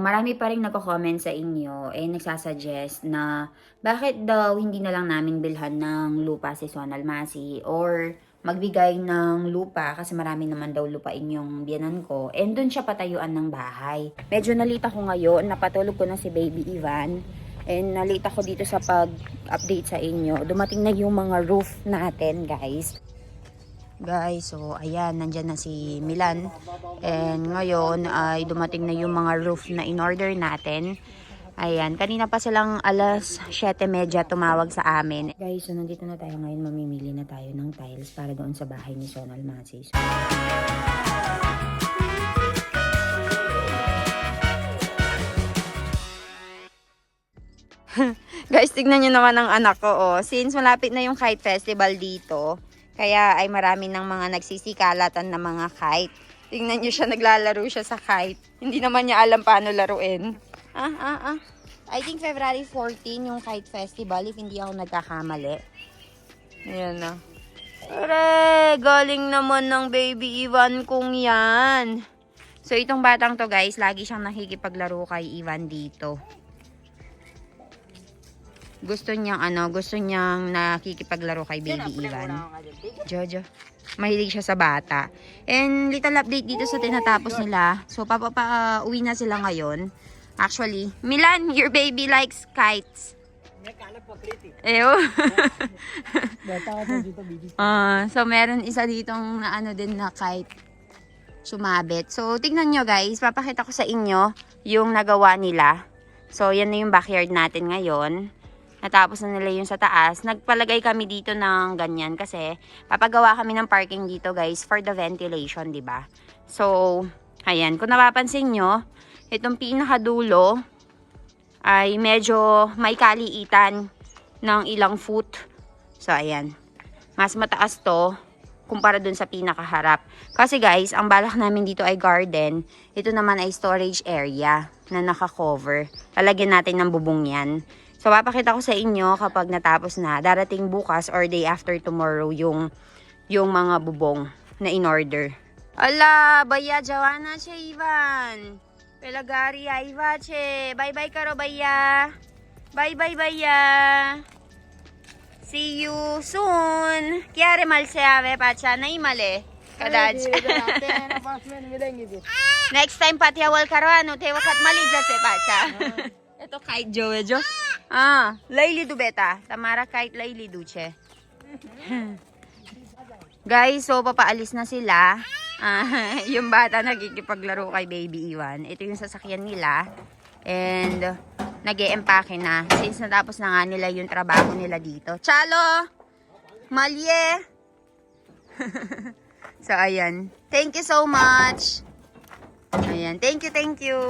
marami pa rin nagko-comment sa inyo nagsasuggest na bakit daw hindi na lang namin bilhan ng lupa si Sonal Masi or magbigay ng lupa kasi marami naman daw lupain yung biyanan ko and doon siya patayuan ng bahay. Medyo nalita ko ngayon, napatulog ko na si Baby Ivan and nalita ko dito sa pag-update sa inyo. Dumating na yung mga roof natin, guys. Guys, so ayan, nandyan na si Milan. And ngayon ay dumating na yung mga roof na in-order natin. Ayan, kanina pa silang alas 7:30 tumawag sa amin. Guys, so nandito na tayo ngayon, mamimili na tayo ng tiles para doon sa bahay ni Sonal Masi. Guys, tignan nyo naman ang anak ko. Oh. Since malapit na yung kite festival dito, kaya ay marami ng mga nagsisikalatan na mga kite. Tingnan nyo siya, naglalaro siya sa kite. Hindi naman niya alam paano laruin. I think February 14 yung kite festival, if hindi ako nagkakamali. Ayan na. Aray, galing naman ng Baby Ivan kong yan. So itong batang to guys, lagi siyang nakikipaglaro kay Ivan dito. Gusto niyang nakikipaglaro kay Baby Ivan. Jojo. Mahilig siya sa bata. And little update dito sa tinatapos nila. So uwi na sila ngayon. Actually, Milan, your baby likes kites. Ew. So meron isa ditong na din na kite sumabit. So tingnan nyo guys, papakita ko sa inyo yung nagawa nila. So yan na yung backyard natin ngayon. Natapos na nila yung sa taas. Nagpalagay kami dito ng ganyan kasi papagawa kami ng parking dito guys for the ventilation, di ba? So, ayan. Kung napapansin nyo, itong pinakadulo ay medyo may kaliitan ng ilang foot. So, ayan. Mas mataas to kumpara dun sa pinakaharap. Kasi guys, ang balak namin dito ay garden. Ito naman ay storage area na naka-cover. Lalagyan natin ng bubong yan. So, papakita ko sa inyo kapag natapos na. Darating bukas or day after tomorrow yung mga bubong na in-order. Ala, baya, Joanna, che, Ivan. Pelagari, Iva, che. Bye-bye karo, baya. Bye-bye, baya. See you soon. Chiare mal se ave, pacha, nahi male. Kadaj. Next time, patiawal karo, ano, te wakat malija se, pacha. Ito kite Joe. Layli du beta. Tamara kite layli du che. Guys, so papaalis na sila. Yung bata nagkikipaglaro kay Baby Ivan. Ito yung sasakyan nila. And nag-e-empake na. Since natapos na nga nila yung trabaho nila dito. Chalo! Malye! So, ayan. Thank you so much. Ayan. Thank you.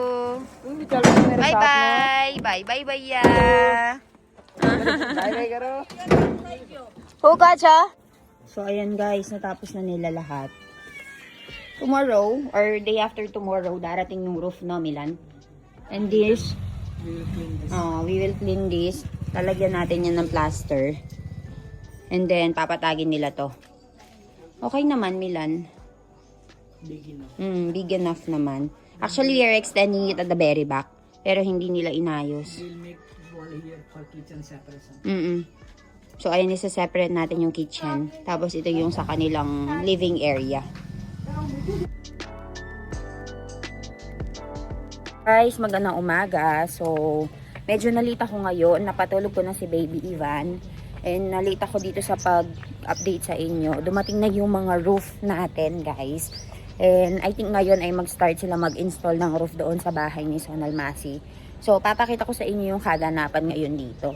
Bye-bye. Bye-bye, ya. Bye-bye, karo. Huka siya. So, ayan guys. Natapos na nila lahat. Tomorrow, or day after tomorrow, darating yung roof no, Milan. And this, we will clean this. Lalagyan natin yan ng plaster. And then, papatagin nila to. Okay naman, Milan. Big enough naman. Actually, we are extending it at the very back. Pero hindi nila inayos. We'll make wall here for kitchen separate. So, ayan, isa-separate natin yung kitchen. Tapos, ito yung sa kanilang living area. Guys, magandang umaga. So, medyo nalita ko ngayon. Napatulog ko na si Baby Ivan. And nalita ko dito sa pag-update sa inyo. Dumating na yung mga roof natin, guys. And I think ngayon ay mag-start sila mag-install ng roof doon sa bahay ni Sonal Masi. So, papakita ko sa inyo yung kaganapan ngayon dito.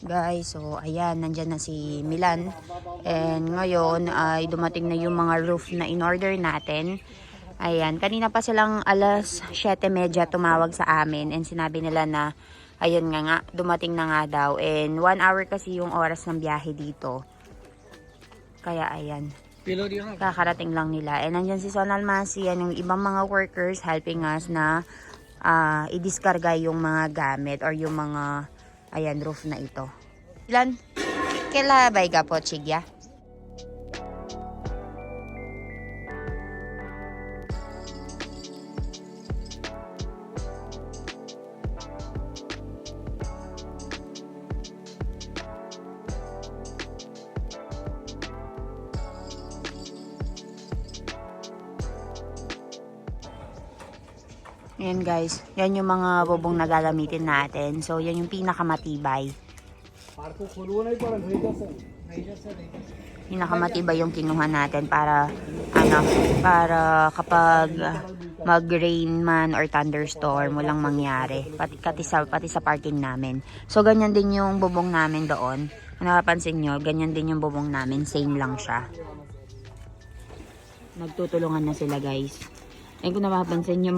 Guys, so ayan, nandyan na si Milan. And ngayon ay dumating na yung mga roof na in-order natin. Ayan, kanina pa silang alas 7:30 tumawag sa amin. And sinabi nila na, ayun nga, dumating na nga daw. And 1 hour kasi yung oras ng biyahe dito. Kaya ayan. Kakarating lang nila. And nandyan si Sonal Masi, yan yung ibang mga workers helping us na i-discarga yung mga gamit or yung mga, ayan, roof na ito. Ilan? Kela bay ka po, Chigya? Ayan guys, yan yung mga bubong na gagamitin natin. So, yan yung pinakamatibay. Pinakamatibay yung kinuha natin para, para kapag mag-rain man or thunderstorm, walang mangyari. Pati sa parking namin. So, ganyan din yung bubong namin doon. Kung napapansin nyo, ganyan din yung bubong namin. Same lang siya. Nagtutulungan na sila guys. Ayun, kung napapansin nyo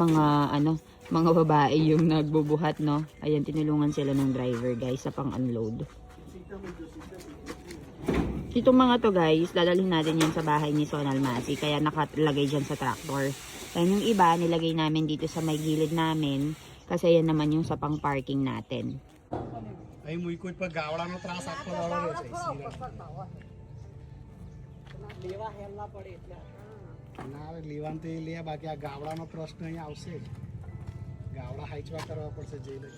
mga babae yung nagbubuhat, no? Ayan, tinulungan sila ng driver guys sa pang-unload. Itong mga to guys, dadalhin natin yan sa bahay ni Sonal Masi. Kaya nakalagay dyan sa tractor. Ayan, yung iba, nilagay namin dito sa may gilid namin. Kasi yan naman yung sa pang-parking natin. અહીં મુઈ કોઈ પર ગાવડાનો ત્રાસ આપતો વાળો છે લેવા હેલના પડે એટલે ના લેવાન તો એ લે બાકી આ ગાવડાનો પ્રશ્ન અહીં આવશે ગાવડા હાઈચવા કરવા પડશે જઈને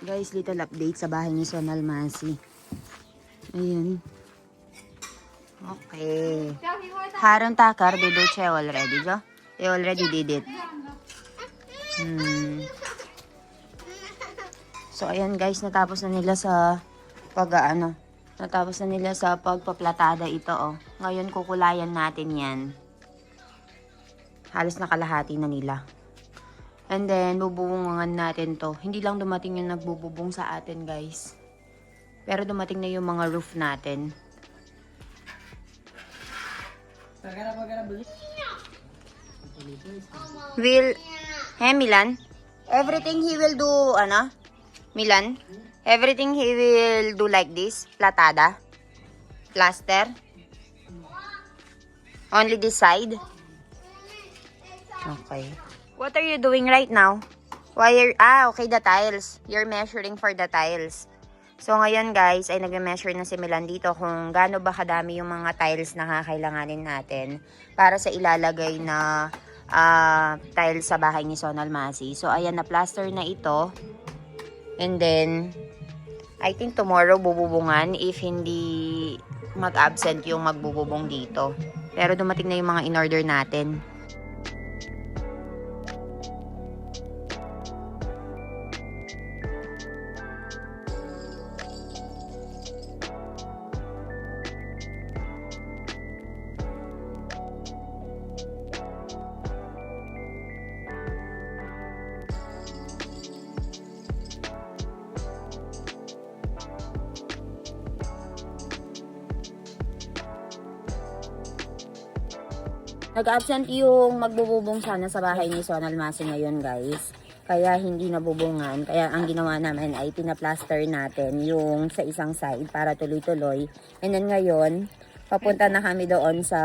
Guys, little update sa bahay ni Sonal Masi. Ayan. Okay. Haron takar, they do che already, jo? They already did it. So, ayan guys, natapos na nila sa natapos na nila sa pagpaplatada ito, oh. Ngayon, kukulayan natin yan. Halos nakalahati na nila. And then, bububungan natin to. Hindi lang dumating yung nagbububong sa atin, guys. Pero dumating na yung mga roof natin. Milan? Everything he will do, Milan? Everything he will do like this? Platada? Plaster? Only this side? Okay. What are you doing right now? Okay, the tiles. You're measuring for the tiles. So, ngayon guys, ay nag-measure na si Milan dito kung gaano ba kadami yung mga tiles na kakailanganin natin para sa ilalagay na tiles sa bahay ni Sonal Masi. So, ayan, na plaster na ito. And then, I think tomorrow bububungan if hindi mag-absent yung magbububong dito. Pero dumating na yung mga in-order natin. Nag-absent yung magbububong sana sa bahay ni Sonal Masi ngayon guys. Kaya hindi nabubungan. Kaya ang ginawa namin ay pinaplaster natin yung sa isang side para tuloy-tuloy. And then ngayon, papunta na kami doon sa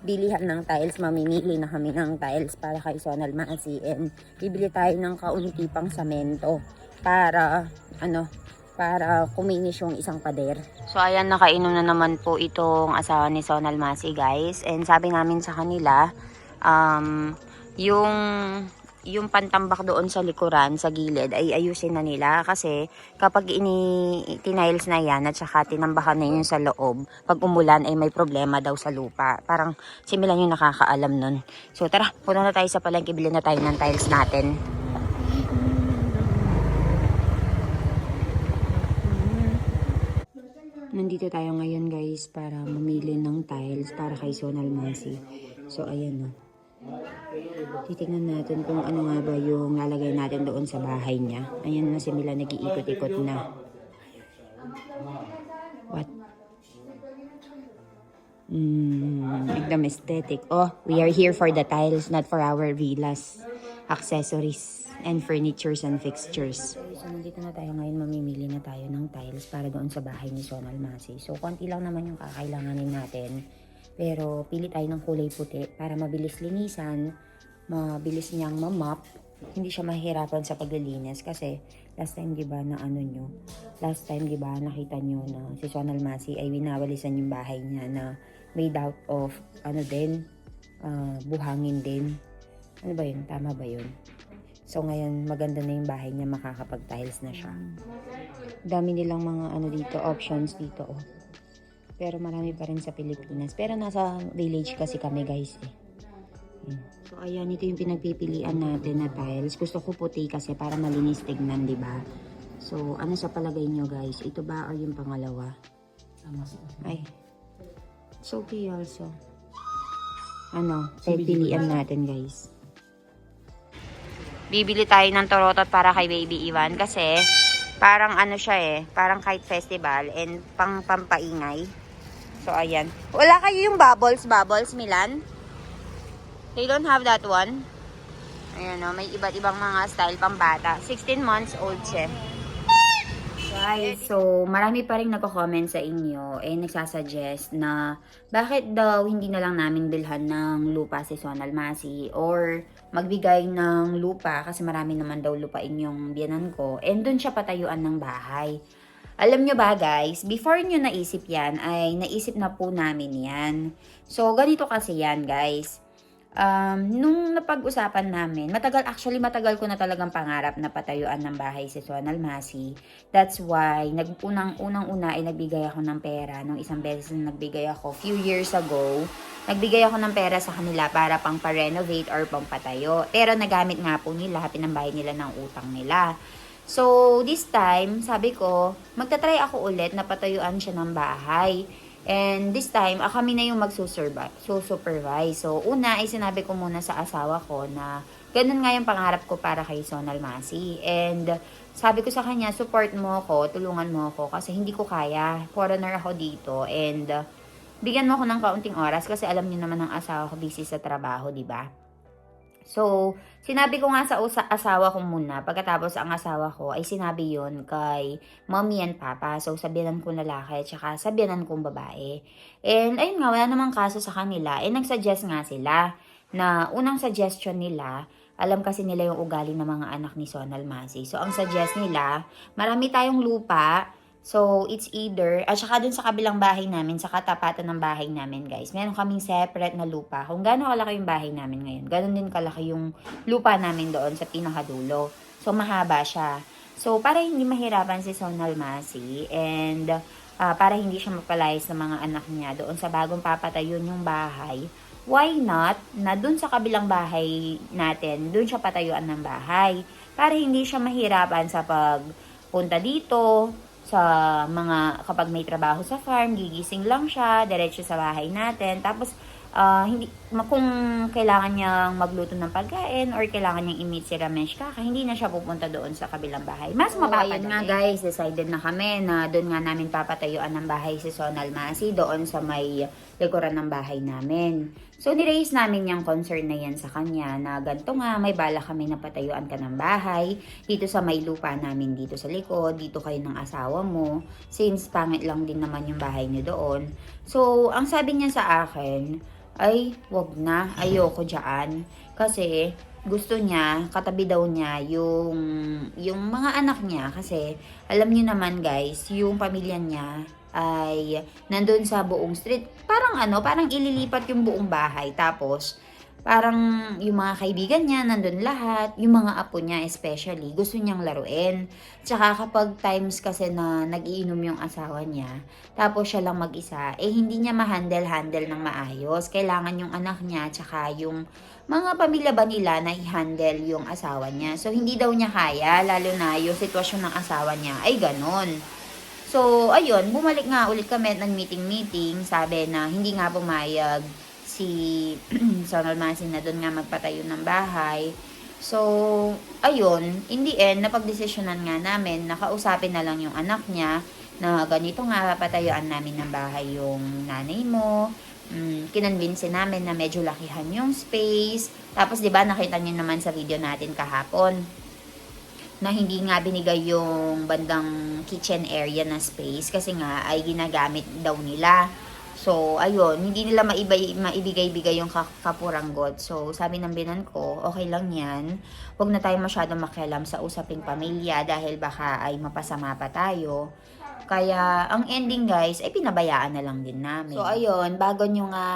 bilihan ng tiles. Mamimili na kami ng tiles para kay Sonal Masi. And bibili tayo ng kaunti pang samento para para kuminis yung isang pader. So, ayan, nakainom na naman po itong asawa ni Sonal Masi, guys. And sabi namin sa kanila, yung pantambak doon sa likuran, sa gilid, ay ayusin na nila. Kasi, kapag tiniles na yan, at saka tinambakan na yun sa loob, pag umulan, ay may problema daw sa lupa. Parang, similan yung nakakaalam nun. So, tara, punta na tayo sa palengke, bilhin na tayo ng tiles natin. Nandito tayo ngayon guys para mamili ng tiles para kay Sonal Masi. So ayan na. Titignan natin kung ano nga ba yung lalagay natin doon sa bahay niya. Ayan na si Mila, nag-iikot-ikot na. What? एकदम aesthetic. Oh, we are here for the tiles, not for our villas, accessories, and furnitures and fixtures. So, nandito na tayo ngayon. Mamimili na tayo ng tiles para doon sa bahay ni Sonal Masi. So, konti lang naman yung kakailanganin natin. Pero, pili tayo ng kulay puti para mabilis linisan, mabilis niyang mamap. Hindi siya mahirapan sa paglilinis kasi last time, di ba, nakita nyo na si Sonal Masi ay winawalisan yung bahay niya na made out of, buhangin din. Ano ba yun? Tama ba yun? So, ngayon, maganda na yung bahay niya, makakapag-tiles na siya. Dami nilang mga dito, options dito, oh. Pero marami pa rin sa Pilipinas. Pero nasa village kasi kami, guys, eh. So, ayan, ito yung pinagpipilian natin na tiles. Gusto ko puti kasi para malinis tignan, di ba? So, ano sa palagay nyo, guys? Ito ba or yung pangalawa? Ay. It's okay also. Ano, pagpilian natin, guys. Bibili tayo ng torotot para kay Baby Ivan kasi parang ano siya eh, parang kite festival and pampaingay. So, ayan. Wala kayo yung bubbles, Milan? They don't have that one. Ayan o, may iba't ibang mga style pang bata. 16 months old siya. Guys, so marami pa rin nagko-comment sa inyo nagsasuggest na bakit daw hindi na lang namin bilhan ng lupa si Sonal Masi or magbigay ng lupa kasi marami naman daw lupain yung biyanan ko and dun siya patayuan ng bahay. Alam nyo ba guys, before nyo naisip yan ay naisip na po namin yan. So ganito kasi yan guys. Nung napag-usapan namin, matagal ko na talagang pangarap na patayuan ng bahay si Sonal Masi. That's why, unang-una ay nagbigay ako ng pera. Nung isang beses na nagbigay ako, few years ago, nagbigay ako ng pera sa kanila para pang pa-renovate or pang patayo. Pero nagamit nga po nila, pinambayad nila ng utang nila. So, this time, sabi ko, magta-try ako ulit na patayuan siya ng bahay. And this time, kami na yung magsusupervise. So, una ay sinabi ko muna sa asawa ko na ganun nga yung pangarap ko para kay Sonal Masi. And sabi ko sa kanya, support mo ako, tulungan mo ako kasi hindi ko kaya. Foreigner ako dito and bigyan mo ako ng kaunting oras kasi alam niyo naman ang asawa ko busy sa trabaho, di ba? So, sinabi ko nga sa asawa ko muna, pagkatapos ang asawa ko ay sinabi yon kay mommy and papa. So, sabihanan ko lalaki, tsaka sabihanan kong babae. And, ayun nga, wala namang kaso sa kanila. Nag-suggest nga sila na unang suggestion nila, alam kasi nila yung ugali ng mga anak ni Sonal Masi. So, ang suggest nila, marami tayong lupa. So, it's either, at saka dun sa kabilang bahay namin, sa katapatan ng bahay namin, guys, meron kaming separate na lupa. Kung gaano kalaki yung bahay namin ngayon, gano'n din kalaki yung lupa namin doon sa pinakadulo. So, mahaba siya. So, para hindi mahirapan si Sonal Masi, and para hindi siya mapalayas ng mga anak niya doon sa bagong papatayon yung bahay, why not, na dun sa kabilang bahay natin, dun siya patayuan ng bahay. Para hindi siya mahirapan sa pagpunta dito, sa mga kapag may trabaho sa farm, gigising lang siya, diretso sa bahay natin. Tapos, kung kailangan niyang magluto ng pagkain or kailangan niyang i-meet si Ramesh Kaka, hindi na siya pupunta doon sa kabilang bahay. Mas mapapadali. Ayun nga guys, decided na kami na doon nga namin papatayuan ng bahay si Sonal Masi, doon sa may likuran ng bahay namin. So, niraise namin yung concern na yan sa kanya na ganito nga, may bala kami na patayuan ka ng bahay dito sa may lupa namin dito sa likod, dito kayo ng asawa mo, since pangit lang din naman yung bahay niyo doon. So, ang sabi niya sa akin, ay, wag na, ayoko dyan. Kasi, gusto niya, katabi daw niya yung mga anak niya. Kasi, alam niyo naman guys, yung pamilya niya ay nandun sa buong street. Parang ililipat yung buong bahay. Tapos, parang yung mga kaibigan niya, nandun lahat. Yung mga apo niya especially, gusto niyang laruin. Tsaka kapag times kasi na nag-iinom yung asawa niya, tapos siya lang mag-isa, hindi niya ma-handle ng maayos. Kailangan yung anak niya, tsaka yung mga pamilya ba nila na i-handle yung asawa niya. So, hindi daw niya kaya, lalo na yung sitwasyon ng asawa niya ay ganon. So, ayun, bumalik nga ulit kami ng meeting. Sabi na hindi nga pumayag si Sonal Masi na doon nga magpatayo ng bahay. So, ayun, in the end, napagdesisyonan nga namin, nakausapin na lang yung anak niya na ganito nga patayuan namin ng bahay yung nanay mo. Kinonvince namin na medyo lakihan yung space. Tapos, di ba, nakita niyo naman sa video natin kahapon na hindi nga binigay yung bandang kitchen area na space kasi nga ay ginagamit daw nila. So, ayun, hindi nila maibigay-bigay yung kapuranggot. So, sabi ng binan ko, okay lang yan. Huwag na tayo masyadong makialam sa usaping pamilya dahil baka ay mapasama pa tayo. Kaya, ang ending guys, ay pinabayaan na lang din namin. So, ayun, bago nyo nga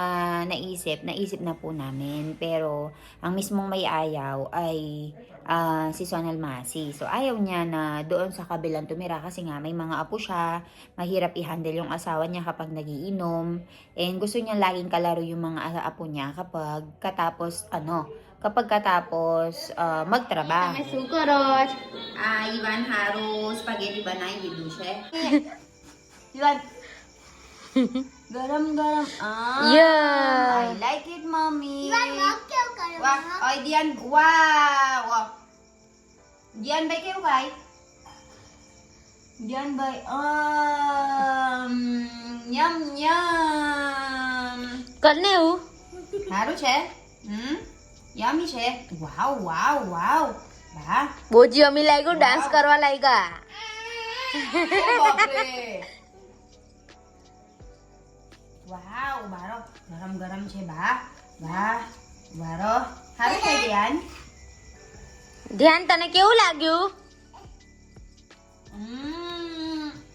naisip na po namin. Pero, ang mismong may ayaw ay si Sonal Masi. So, ayaw niya na doon sa kabilang tumira kasi nga may mga apo siya. Mahirap i-handle yung asawa niya kapag nagiinom. And gusto niya laging kalaro yung mga apo niya kapag katapos magtrabaho. Sukurot. Iwan harus spaghetti banay with duše. Iwan. Garam-garam. Yeah. I like it, mommy. Wow. Ay, diyan. Wow. Diyan ba kayo kay? Diyan ba? Yum, yum. करने हूँ Haru છે? Yummy છે? Wow, wow, wow. Bah. वो जी अमी लाएगो डांस करवा लाएगा બાપરે. Wow, બારો. ગરમ-ગરમ છે, બા. બા. બારો. હારું છે, ધ્યાન. ध्यान तने केवू लाग्યું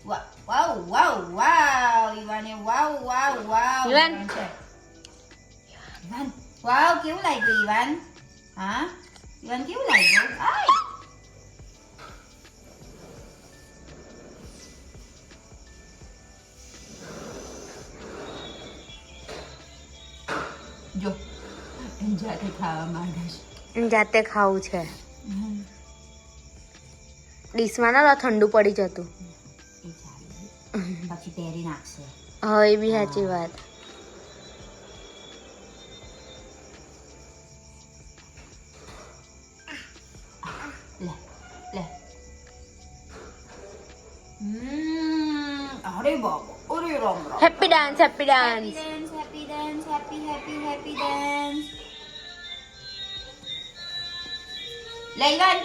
Wow, wow, wow, wow. Iwane, wow, wow, wow. Iwan. ગરમ છે. Iwan. Wow, કેવું લાગ્યું, Iwan? હા? Iwan, કેવું લાગ્યું? આય. જો જાતે ખાવા માંગે છે. જાતે ખાવું છે ડીશમાં ના ઠંડુ પડી જતું એ ચાલે પછી તેરી નાખશે. હા એ બી સાચી વાત લે લે. અરે બાબા, અરે Ram Ram. Happy dance happy dance Happy dance, happy dance. Laylan.